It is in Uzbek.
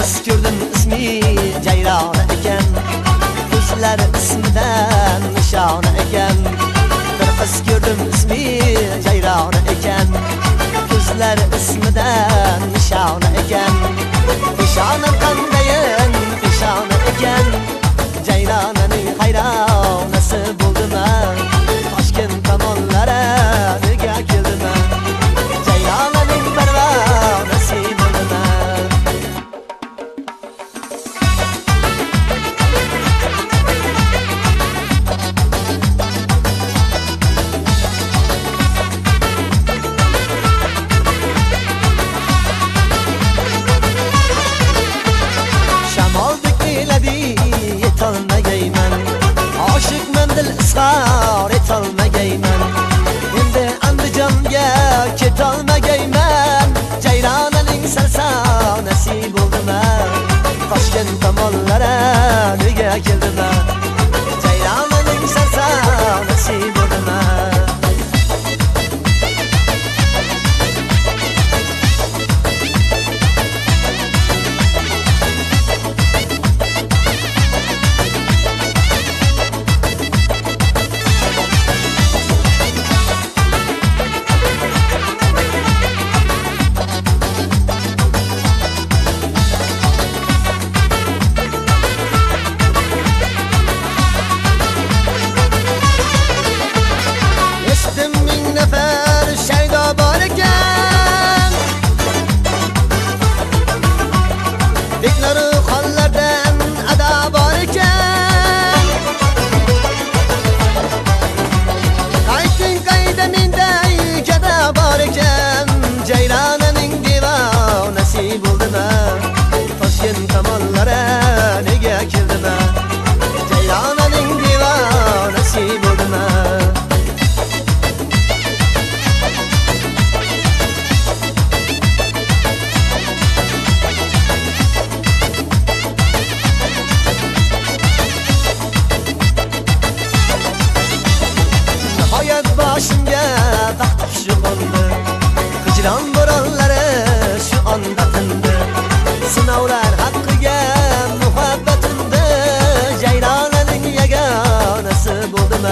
qiz ko'rdim ismi Jayrona ekan, ko'zlari ismidan nishona ekan. Bir qiz ko'rdim ismi Jayrona ekan, ko'zlari ismidan nishona ekan. Peshonam qandayin peshona ekan, Jayronaning hayronasi bo'ldim. Toshkent tomonlara nega keldim? Jayronaning parvonasi bo'ldim. Shamoldek eladi yetolmagayman, oshiqman dil izhor etolmagayman. Endi Andijonga ketolmagayman, Jayronaning sarsanasi bo'ldim. Toshkent tomonlara nega keldim? Jayronaning sarsanasi bo'ldim. Beklari xonlardan ado bor ekan, qayting qayda menday gada bor ekan. Jayronaning devonasi bo'ldim. Toshkent tomonlara nega keldim? Jayronaning devonasi bo'ldim. Boshimga baxt shu qo'ndi, hijron bo'ronlari shu onda tindi. Sinovlar haqqiga muhabbatimda Jayronaning yagonasi bo'ldim.